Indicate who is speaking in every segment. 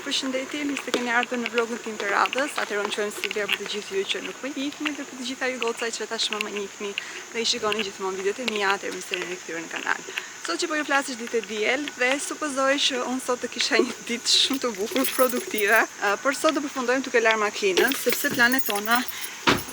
Speaker 1: Përshëndetje, mirë se keni ardhur në vlogun tim të radhës. Atëherë unë quhem Silvia për të gjithë ju që nuk më njihni dhe për të gjitha ju goca që tashmë më njihni dhe I shikoni gjithmonë videot e mia, atëherë mirë se jeni rikthyer në kanal. Sot që po ju flas është ditë e diel dhe supozoj që unë sot të kisha një ditë shumë të bukur, produktive. Por sot do përfundojmë duke larë makinën, sepse planet tona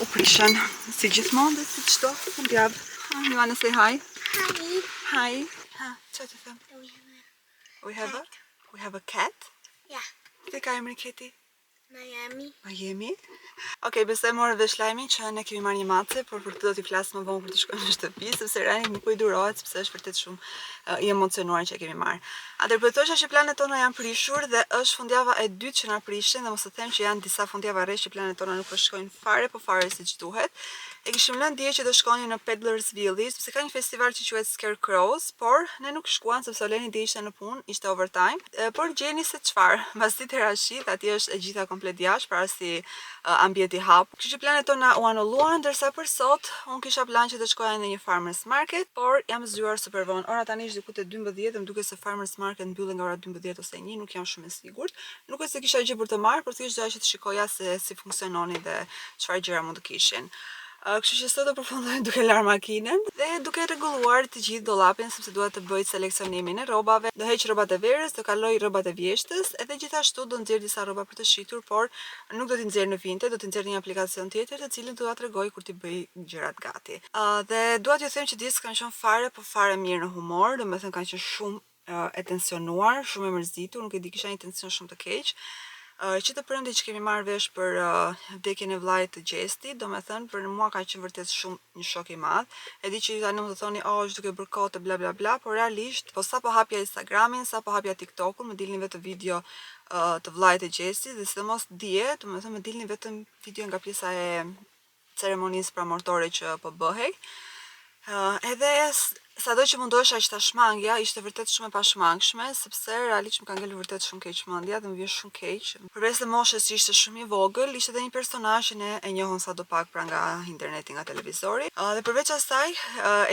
Speaker 1: u prishën si gjithmonë dhe si çdo fundjavë. You wanna say hi? Hi. Ha, çfarë të them? We have a cat?
Speaker 2: Yeah.
Speaker 1: Dhe ka emrin keti?
Speaker 2: Miami.
Speaker 1: Okej, besoj morë vesh lajmin që ne kemi marrë një mace, por për këtë do t'i flas më vonë për të shkojmë në shtëpi, sepse Rani nuk po I durohet, sepse është vërtet shumë I emocionuar që e kemi marrë. Atëherë po thosha që planet tona janë prishur dhe është fundjava e dytë që na prishin dhe mos të them që janë disa fundjava rresht që planet tona nuk po shkojnë fare siç duhet. E kishim lënë dje që do shkonin në Peddlers Village, sepse ka një festival që quhet Scarecrows, por ne nuk shkuan sepse Oleni dje ishte në punë, ishte overtime, por gjeni se çfarë, mbas ditë rashit, atje është e gjitha komplet jashtë, para si ambienti hap. Kështu që planet tona u anulluan, ndërsa për sot unë kisha plan që të shkoja në një farmers market, por jam zgjuar super vonë. Ora tani është diku te 12 dhe më duket se farmers market mbyllen nga ora 12 ose 1, nuk jam shumë e sigurt. Nuk është se kisha gjë për të marrë, por thjesht doja që të shikoja se si funksiononin dhe çfarë gjëra mund të kishin. Kështu që sot do përfundojmë duke larë makinën dhe duke rregulluar të gjithë dollapin sepse dua të bëj seleksionimin e rrobave. Do heq rrobat e verës, do kaloj rrobat e vjeshtës, edhe gjithashtu do nxjerr disa rroba për të shitur, por nuk do t'i nxjerr në Vinted, do t'i nxjerr në një aplikacion tjetër, të cilin do ta tregoj kur t'i bëj gjërat gati. Dhe dua t'ju them që ditës kanë qenë fare mirë në humor, domethënë kanë qenë shumë e tensionuar, shumë e mërzitur, nuk e di, kisha një tension shumë të keq. Që të premte që kemi marrë vesh për vdekjen e vllajt të Gjesti, domethënë për mua ka qenë vërtet shumë një shok I madh. E di që ju tani mund të thoni, është duke bërë kohë të bla bla bla, por realisht, po sapo hapja Instagramin, sapo hapja TikTokun, më dilnin vetë video të vllajt të Gjesti dhe sidomos dje, domethënë më dilnin vetëm video nga pjesa e ceremonisë pramortore që po bëhej. Edhe sado që mundohesha që ta shmangja, ishte vërtet shumë e pashmangshme, sepse realisht më ka ngelur vërtet shumë keq mendja dhe më vjen shumë keq. Përveç se moshës që ishte shumë I vogël, ishte edhe një personazh që ne e njohëm sadopak pra nga interneti, nga televizori. Dhe përveç asaj,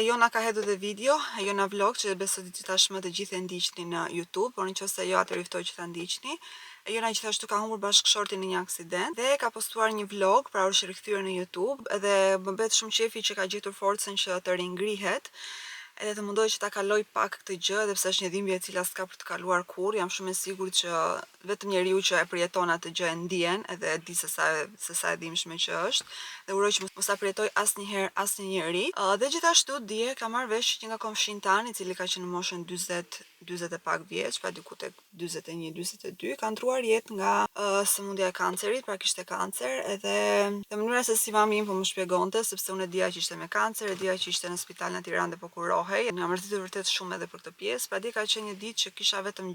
Speaker 1: Ejona ka hedhur dhe video, Ejona vlog që besoj që tashmë të gjithë e ndiqni në YouTube, por nëse jo atëherë juftoj që ta ndiqni. Ejona gjithashtu ka humbur bashkëshortin në një aksident dhe ka postuar një vlog, pra është rikthyer në YouTube dhe më bëhet shumë qefi që ka gjetur forcën që të ringrihet. Edhe të mundohej që ta kaloj pak këtë gjë, edhe pse është një dhimbje e cila s'ka për të kaluar kurrë, jam shumë e sigurt që vetëm njeriu që e përjeton atë gjë e ndjen, edhe e di se sa e dhimbshme që është, dhe uroj që mos ta përjetoj asnjëherë asnjë njeri. Dhe gjithashtu dje ka marrë vesh që nga komshin tan, I cili ka qenë në moshën 40 e pak vjeç, pra diku tek 41-42, ka ndruar jetë nga sëmundja e kancerit, pra kishte kancer, edhe në mënyra se si mami im po më shpjegonte, sepse unë e dija që ishte me kancer, e dija që ishte në spital në Tiranë dhe po kurohej. Nga mërzitur vërtet shumë edhe për këtë pjesë, pra dje ka qenë një ditë që kisha vetëm,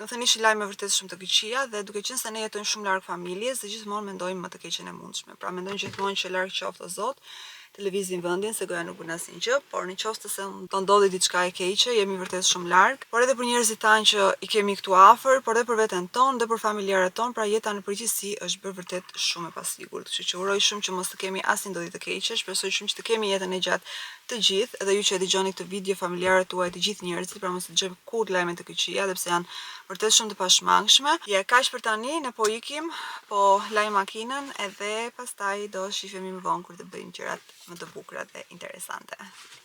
Speaker 1: do thënë ishin lajme vërtet shumë të këqija dhe duke qenë se ne jetojmë shumë larg familjes, dhe gjithmonë mendojmë më të keqen e mundshme. Pra mendojmë gjithmonë që larg qoftë o Zot, televizin vendin, se goja nuk bën asnjë gjë, por nëse se do ndodhi diçka e keqe, jemi vërtet shumë larg, por edhe për njerëzit tanë që I kemi këtu afër, por edhe për veten tonë dhe për familjarët tonë, pra jeta në përgjithësi është bërë vërtet shumë e pasigurt. Kështu që uroj shumë që mos të kemi asnjë ndodhi të keqe, shpresoj shumë që të kemi jetën e gjatë të gjithë, edhe ju që e dëgjoni këtë video, familjarët tuaj, të gjithë njerëzit, pra mos të dëgjojmë kurrë lajme të këqija, sepse janë vërtet shumë të pashmangshme. Kaq për tani, ne po ikim, po laj makinën edhe pastaj do shifemi më vonë kur të bëjmë gjërat më të bukura dhe interesante.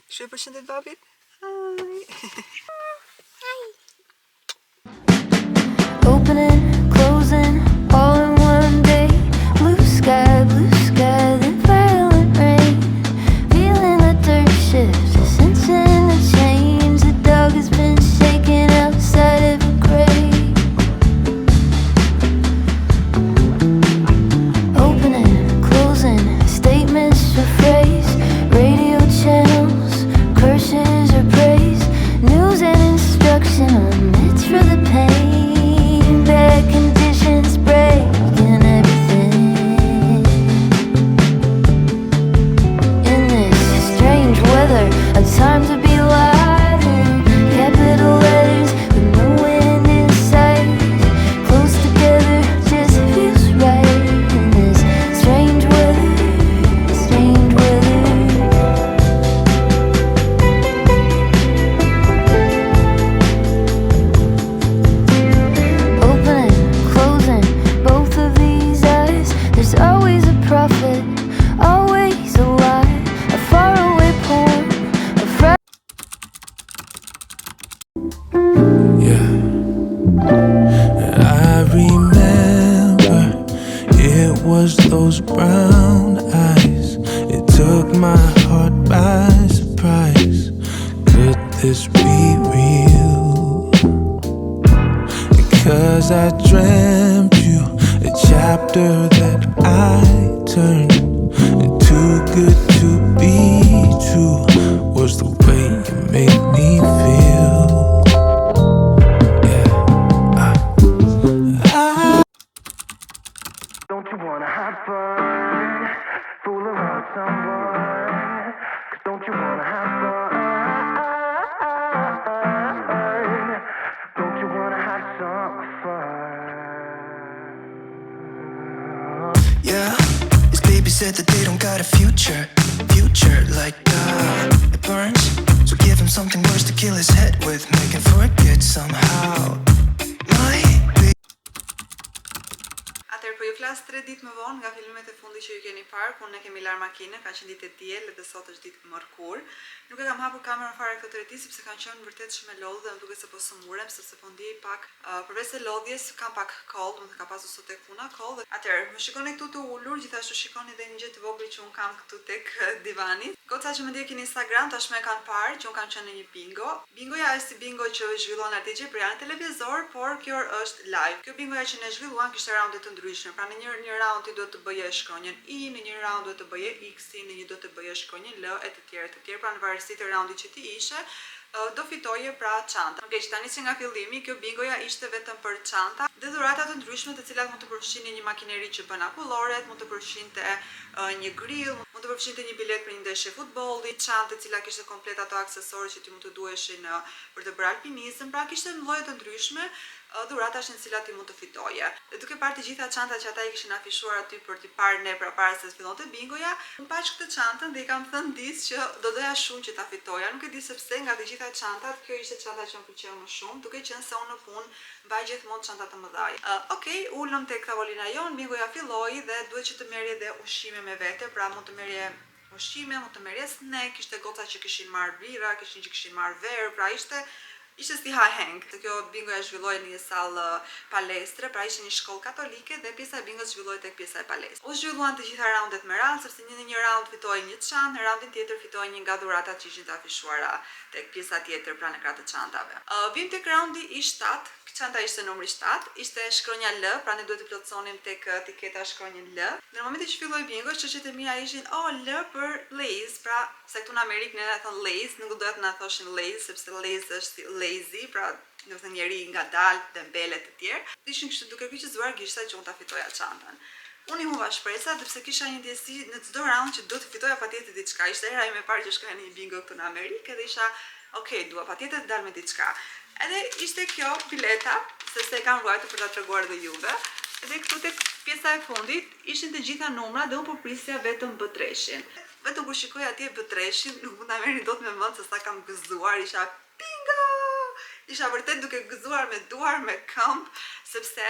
Speaker 1: Kështu përshëndet babit.
Speaker 3: Opening, closing, all in one day. Blue sky, then violent rain. Feeling the dirt shifts, sensing the change. The dog has been shaken outside of a grave.
Speaker 4: was those brown eyes. It took my heart by surprise. Could this be real? Because I dreamt you, a chapter that I turned. Too good to be true was the way you made me feel.
Speaker 5: Don't you wanna have fun? Fool around someone? 'Cause don't you wanna have fun? Don't you wanna have some fun?
Speaker 6: Yeah, his baby said that they don't got a future like it burns. So give him something worse to kill his head with, make him forget somehow.
Speaker 1: Atëherë po ju flas 3 ditë më vonë nga filmet e fundit që ju keni parë, ku ne kemi lar makinë, ka qenë ditë e diel dhe sot është ditë mërkur. Nuk e kam hapur kamerën fare këtë 3 ditë sepse kanë qenë vërtet shumë e lodhur dhe më duket se po sëmurem sepse po ndiej pak përveç se lodhjes kam pak koll, do të ka pasur sot tek puna koll. Atëherë, më shikoni këtu të ulur, gjithashtu shikoni edhe një gjë të vogël që un kam këtu tek divani. Goca që më ndjekin në Instagram tashmë e kanë parë që un kam qenë në një bingo. Bingoja është si bingo që zhvillon aty që për janë televizor, por kjo është live. Kjo bingoja që ne zhvilluan kishte raunde të ndryshme. Pra në një raund ti duhet të bëje shkronjën I, në një raund duhet të bëje X, në një duhet të bëje shkronjën L e të tjerë. Pra në varësi të raundit që ti ishe, do fitoje pra çanta. Okej, tani që nga fillimi kjo bingoja ishte vetëm për çanta dhe dhurata të ndryshme të cilat mund të përfshinin një makineri që bën akulloret, mund të përfshinte një grill, mund të përfshinte një bilet për një ndeshje futbolli, çantë e cila kishte komplet ato aksesorë që ti mund të duheshin për të bërë alpinizëm, pra kishte lloje të ndryshme dhuratash në cilat ti mund të fitoje. Dhe duke parë të gjitha çantat që ata i kishin afishuar aty për t'i parë ne para se të fillonte bingoja, unë paç këtë çantën dhe i kam thënë dis që do doja shumë që ta fitoja. Nuk e di sepse nga të gjitha çantat, kjo ishte çanta që më pëlqeu më shumë, duke qenë se unë në punë mbaj gjithmonë çanta të mëdha. Okej, ulëm tek tavolina jon, bingoja filloi dhe duhet që të merrje edhe ushqime me vete, pra mund të merrje ushqime, mund të merrje snack, kishte goca që kishin marrë bira, kishin që kishin marrë verë, pra ishte si hang. Kjo bingoja zhvilloi në një sallë palestre, pra ishte një shkollë katolike dhe pjesa e bingos zhvilloi tek pjesa e palestrës. U zhvilluan të gjitha raundet me radhë, sepse në një raund fitoi një çantë, në raundin tjetër fitoi një nga dhuratat që ishin të afishuara tek pjesa tjetër pra në krah të çantave. Vim tek raundi i 7. Çanta ishte numri 7, ishte shkronja L, pra ne duhet të plotësonim tek etiketa shkronjën L. Në momentin që filloi bingo, shoqet e mia ishin L për Lay's, pra se këtu në Amerikë ne thon Lay's, nuk do të na thoshin Lay's sepse Lay's është lazy, pra do të thënë njeri ngadalë, dembele të tjerë. Ishin kështu duke kyçzuar gishta që unë ta fitoja çantën. Unë i humba shpresat sepse kisha një ndjesi në çdo raund që do të fitoja patjetër diçka. Ishte hera ime e parë që shkoja në një bingo këtu në Amerikë dhe isha, okay, dua patjetër të dal me diçka. Edhe ishte kjo bileta, sepse e kam ruajtur për ta treguar dhe juve. Edhe këtu tek pjesa e fundit ishin të gjitha numrat dhe unë po prisja vetëm B3-shin. Vetëm kur shikoj atje B3-shin, nuk mund ta merrni dot me mend se sa kam gëzuar, isha bingo! Isha vërtet duke gëzuar me duar, me këmbë, sepse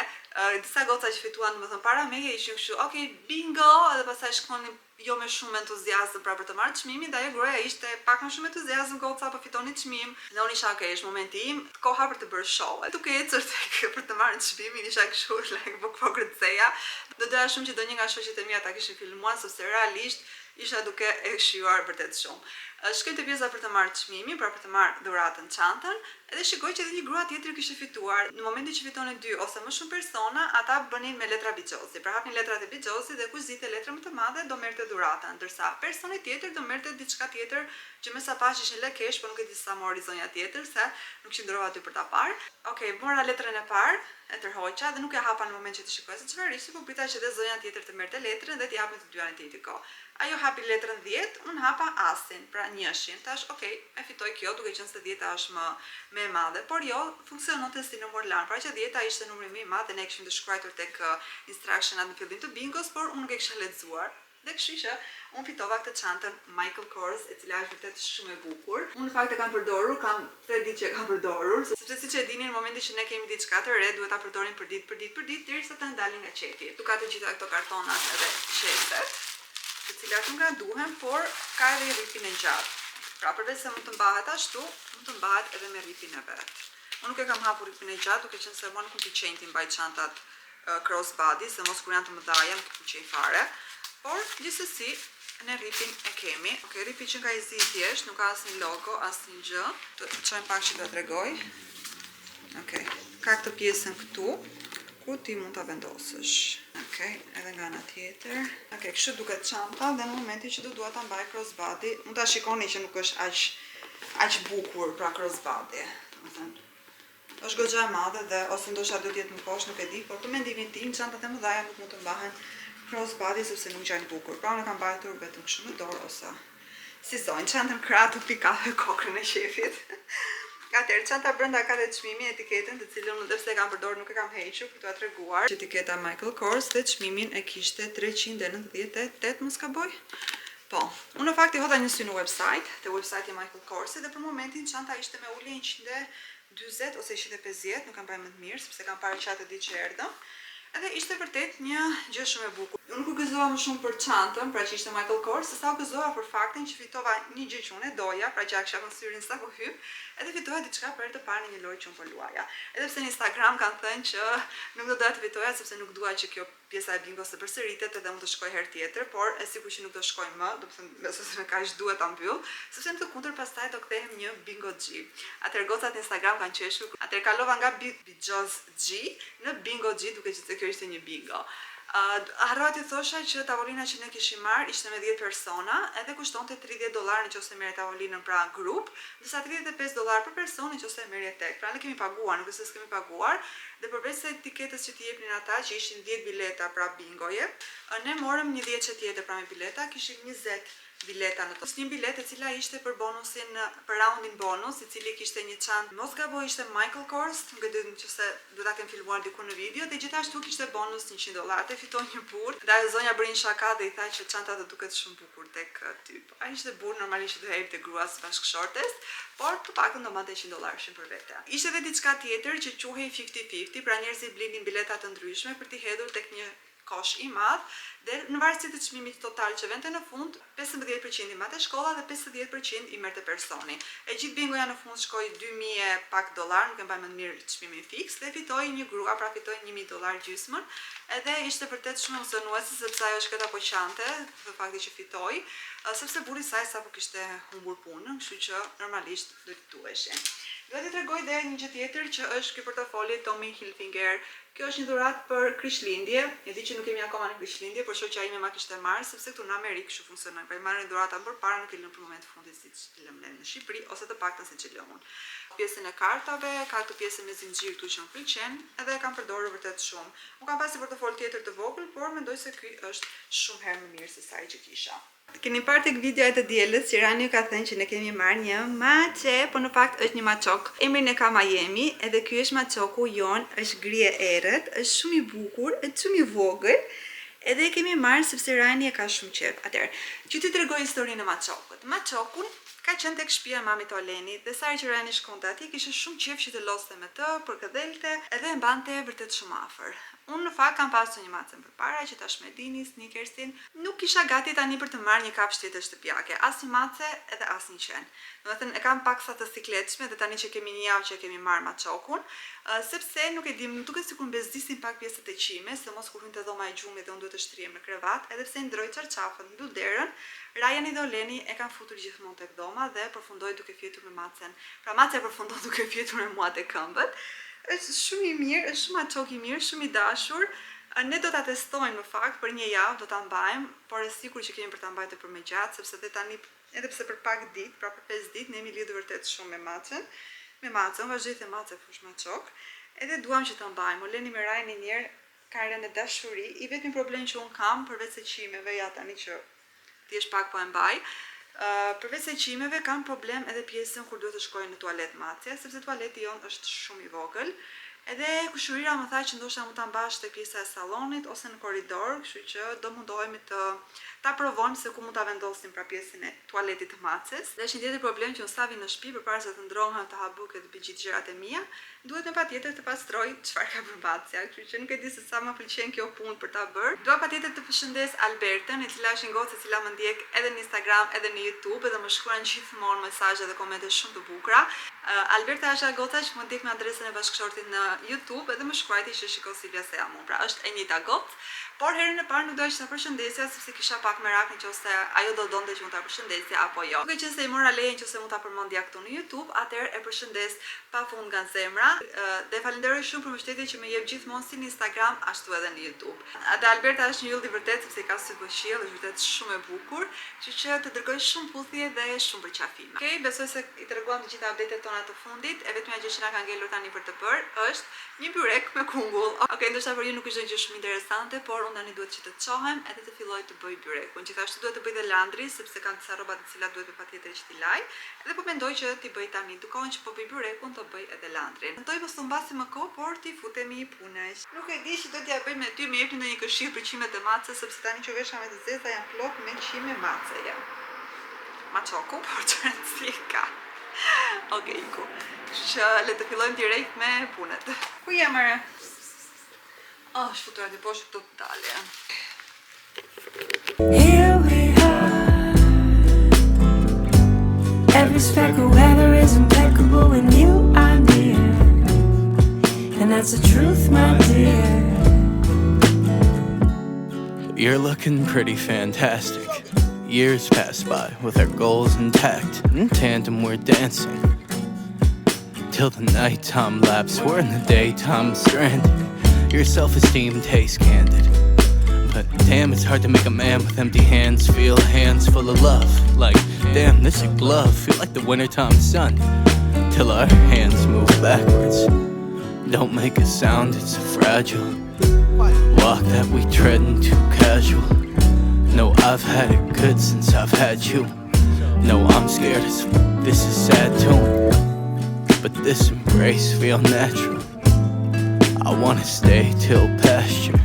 Speaker 1: disa goca që fituan, domethënë para meje ishin kështu, okay, bingo, edhe pastaj shkonin jo me shumë entuziazëm pra për të marrë çmimin, dhe ajo gruaja ishte pak më shumë entuziazëm, goca po fitoni çmim. Dhe unë isha, okay, është momenti im, koha për të bërë show. Duke ecur tek për të marrë çmimin, isha kështu like po kërceja. Do doja shumë që ndonjë nga shoqet e mia ta kishin filmuar, sepse realisht isha duke e shijuar vërtet shumë. Shkoj te pjesa për të marrë çmimin, pra për të marrë dhuratën çantën, edhe shikoj që edhe një grua tjetër kishte fituar. Në momentin që fitonin 2 ose më shumë persona, ata bënin me letra bixhosi. Pra hapnin letrat e bixhosit dhe kush zgjidhte letrën më të madhe do merrte dhuratën, ndërsa personi tjetër do merrte diçka tjetër që më sapash ishin le kesh, por nuk e di sa mori zonja tjetër se nuk qëndrova aty për ta parë. Okej, mora letrën e parë, e tërhoqa dhe nuk e hapa në moment që të shikoj se çfarë ishte, po prita që dhe zonja tjetër të merrte letrën dhe t'i japin të dyja në të njëjtin kohë. Ajo hapi letrën 10, unë hapa asin, pra 1-shin. Tash, okay, e fitoj kjo, duke qenë se 10-a është më e madhe, por jo, funksiononte si numër lan. Pra që 10-a ishte numri më i madh dhe ne kishim të shkruar tek instructionat në fillim të bingos, por unë nuk e kisha lexuar. Dhe kështu që unë fitova këtë çantën Michael Kors, e cila është vërtet shumë e bukur. Unë në fakt e kam përdorur, kam 3 ditë që e kam përdorur, sepse siç e dini në momentin që ne kemi diçka të re, duhet ta përdorim për ditë derisa të ndalin nga qefi. Tu ka të gjitha këto kartonat edhe shefet, të cilat nuk duhen, por ka edhe rripin e gjatë. Pra përveç se mund të mbahet ashtu, mund të mbahet edhe me rripin e vet. Unë nuk e kam hapur rripin e gjatë, duke qenë se mua nuk më pëlqen të mbaj çantat crossbody, se mos kur janë të mëdhaja, më pëlqej fare. Por gjithsesi ne ripin e kemi. Okej, ripi që nga i zi thjesht, nuk ka asnjë logo, asnjë gjë. Të çojmë pak që do t'rregoj. Okej, ka këtë pjesën këtu, ku ti mund ta vendosësh. Okej, edhe nga ana tjetër. Okej, kështu duket çanta dhe në momentin që do dua ta mbaj crossbody, mund ta shikoni që nuk është aq bukur pra crossbody. Domethënë është goxha e madhe dhe ose ndoshta do të jetë më poshtë, nuk e di, por për mendimin tim çantat e mëdha nuk mund të mbahen crossbody sepse nuk gjajnë bukur. Pra unë kam mbajtur vetëm kështu në dorë ose si zonjë çantën kratu pika kokrën e shefit. Atëherë çanta brenda ka dhe çmimin, etiketën, të cilën unë sepse e kam përdorur nuk e kam hequr për t'ua treguar. Etiketa Michael Kors dhe çmimin e kishte 398, mos gaboj. Po, unë në fakt i hodha një sy në website, te website e Michael Korsit dhe për momentin çanta ishte me ulje 140 ose 150, nuk kam parë më të mirë sepse kam parë çatë ditë që erdhëm. Edhe ishte vërtet një gjë shumë e bukur. Unë nuk u gëzova më shumë për çantën, pra që ishte Michael Kors, sa u gëzova për faktin që fitova një gjë që unë e doja, pra që kisha në syrin sa po hyp, edhe fitova diçka për të parë në një lojë që unë po luaja. Edhe pse në Instagram kanë thënë që nuk do doja të fitoja sepse nuk dua që kjo pjesa e bingos të përsëritet edhe unë të shkoj herë tjetër, por e sigurt që nuk do shkoj më, do të thënë se më kaq duhet ta mbyll, sepse në të kundër pastaj do kthehem një bingo G. Atëherë gocat në Instagram kanë qeshur, atëherë kalova nga Bijoz G në bingo G duke qenë se kjo ishte një bingo. Harrova të thosha që tavolina që ne kishim marrë ishte me 10 persona, edhe kushtonte $30 nëse merret tavolinën pra grup, ndërsa $35 për person nëse merret tek. Pra ne kemi paguar, nuk është se kemi paguar, dhe përveç se etiketës që t'i jepnin ata që ishin 10 bileta pra bingoje, ne morëm një 10 tjetër pra me bileta, kishim 20 bileta në to. Një biletë e cila ishte për bonusin, për raundin bonus, i cili kishte një çantë, mos gaboj ishte Michael Kors, nuk e di nëse do ta kem filmuar diku në video, dhe gjithashtu kishte bonus $100. Te fitoi një burr. Dhe ajo zonja bëri një shaka dhe i tha që çanta do duket shumë bukur tek typ. Ai ishte burr, normalisht do hejpte gruas bashkëshortes, por të paktën do mbante $100 për vete. Ishte edhe diçka tjetër që quhej 50-50, pra njerëzit blinin bileta të ndryshme për t'i hedhur tek një kosh i madh dhe në varësi të çmimit total që vente në fund, 15% i mbante shkolla dhe 50% i merrte personi. E gjithë bingoja në fund shkoi $2000 pak dollar, nuk e mbaj më mirë çmimin fiks, dhe fitoi një grua, pra fitoi $1000 gjysmën. Edhe ishte vërtet shumë emozionuese sepse ajo shkëta po qante, dhe fakti që fitoi, sepse burri i saj sapo kishte humbur punën, kështu që normalisht do të duheshin. Do t'ju tregoj edhe një gjë tjetër që është ky portofoli Tommy Hilfiger. Kjo është një dhuratë për Krishtlindje. E di që nuk kemi akoma në Krishtlindje, por shoqja ime ma kishte marrë sepse këtu në Amerikë kështu funksionojnë. Pra i marrin dhurata përpara, nuk e lënë për moment fundit siç lëm ne në Shqipëri ose të paktën siç e lëm unë. Pjesën e kartave, ka këtë pjesën me zinxhir këtu që më pëlqen, edhe e kam përdorur vërtet shumë. Unë kam pasur portofol tjetër të vogël, por mendoj se ky është shumë herë më mirë se sa ai që kisha. Keni parë tek videoja të dielës që Rani ka thënë që ne kemi marrë një maçe, por në fakt është një maçok. Emrin e ka Miami, edhe ky është maçoku jon, është gri e errët, është shumë i bukur, është shumë i vogël. Edhe e kemi marrë sepse Rani e ka shumë qejf. Atëherë, që ti tregoj historinë e maçokut. Maçokun ka qenë tek shtëpia e mamit Oleni dhe sa që Rani shkonte atje kishte shumë qejf që të loste me të, përkëdhelte, edhe e mbante vërtet shumë afër. Unë në fakt kam pasur një macën përpara që tash me dini sneakersin, nuk kisha gati tani për të marrë një kafshë tjetër shtëpiake, as një mace edhe as një qen. Domethënë e kam paksa të sikletshme dhe tani që kemi një javë që kemi marrë maçokun, sepse nuk e di, më duket sikur mbezdisin pak pjesët e qime, se mos kur hynte dhoma e gjumit dhe unë duhet të shtrihem në krevat, edhe pse ndroj çarçafën, mbyll derën, Rajani dhe Oleni e kanë futur gjithmonë tek dhoma dhe përfundoi duke fjetur me macen. Pra maca përfundoi duke fjetur me mua te këmbët. Është shumë i mirë, është shumë maçok i mirë, shumë i dashur. Ne do ta testojmë në fakt për një javë, do ta mbajmë, por e sigurt që kemi për ta mbajtur për më gjatë, sepse dhe tani edhe pse për pak ditë, pra për 5 ditë, ne jemi lidhur vërtet shumë me macën. Me macën, vazhdoj të macë fush maçok. Edhe duam që ta mbajmë. Oleni me Rajani një herë ka rënë dashuri. I vetmi problem që un kam përveç se qimeve, ja tani që thjesht pak po e mbaj. Përveç se qimeve kam problem edhe pjesën kur duhet të shkoj në tualet macja, sepse tualeti jon është shumë i vogël. Edhe kushërira më tha që ndoshta mund ta mbash te pjesa e sallonit ose në korridor, kështu që do mundohemi ta provojmë se ku mund ta vendosim pra pjesën e tualetit të macës. Dhe është një tjetër problem që unë sa vi në shtëpi përpara se të ndrohem të ha buke të bëj gjithë gjërat e mia, duhet patjetër të pastroj çfarë ka për macja, kështu që nuk e di se sa më pëlqen kjo punë për ta bërë. Dua patjetër të përshëndes Albertën, e cila është një gocë e cila më ndjek edhe në Instagram edhe në YouTube, edhe më shkruan gjithmonë mesazhe dhe komente shumë të bukura. Alberta Asha Gota që mund t'ik me adresën e bashkëshortit në YouTube edhe më shkruajti që shiko Silvia se jam unë. Pra është Enita Got, por herën e parë nuk doja që ta përshëndesja sepse kisha pak merak nëse ajo do donte që mund ta përshëndesja apo jo. Duke qenë se i mora lejen nëse mund ta përmendja këtu në YouTube, atëherë e përshëndes pafund nga zemra dhe falenderoj shumë për mbështetjen që më jep gjithmonë si në Instagram ashtu edhe në YouTube. Atë Alberta është një yll i vërtet sepse ka sy bëshill, është vërtet shumë e bukur, kështu që të dërgoj shumë puthje dhe shumë përqafime. Okej, besoj se i treguam të gjitha update-et tona të fundit, e vetmja gjë që na ka ngelur tani për të bërë është një byrek me kungull. Okej, ndoshta për ju nuk është gjë shumë interesante, por unë tani duhet që të çohem edhe të filloj të bëj byrekun. Gjithashtu duhet të bëj dhe landri sepse kanë disa rroba të cilat duhet patjetër që t'i laj. Edhe po mendoj që ti bëj tani, dukohen që po bëj byrekun, të bëj edhe landrin. Mendoj mos të mbasi më kohë, por ti futemi i punës. Nuk e di që do t'ja bëj me ty, më jepni ndonjë këshill për qimet e macës sepse tani që vesha me të zeza janë plot me qime mace jam. Maçoku, por çfarë ka? Okej, ku. Që le të fillojmë direkt me punët. Ku jam ore? Oh, shfutura di poshtë këtu të dalje.
Speaker 3: Here we are. Every speck of weather is impeccable when you are near. And that's the truth, my dear.
Speaker 7: You're looking pretty fantastic. Years pass by with our goals intact. In tandem we're dancing till the nighttime lapse. We're in the daytime stranded. Your self-esteem tastes candid, but damn, it's hard to make a man with empty hands feel hands full of love. Like, damn, this a glove. Feel like the wintertime sun till our hands move backwards. Don't make a sound, it's a fragile walk that we tread into casual. No, I've had it good since I've had you. No, I'm scared as this is sad too, but this embrace feel natural. I wanna stay till pasture,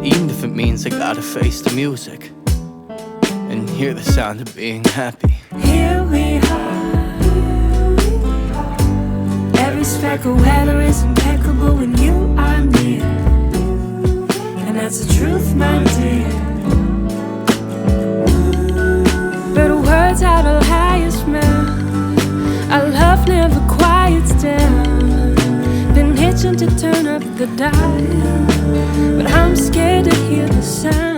Speaker 7: even if it means I gotta face the music and hear the sound of being happy.
Speaker 3: Here we are. Every speck of weather is impeccable when you are near. And that's the truth, my dear. Better words out of highest mouth. Our love never quiets down. Been itching to turn up the dial, but I'm scared to hear the sound.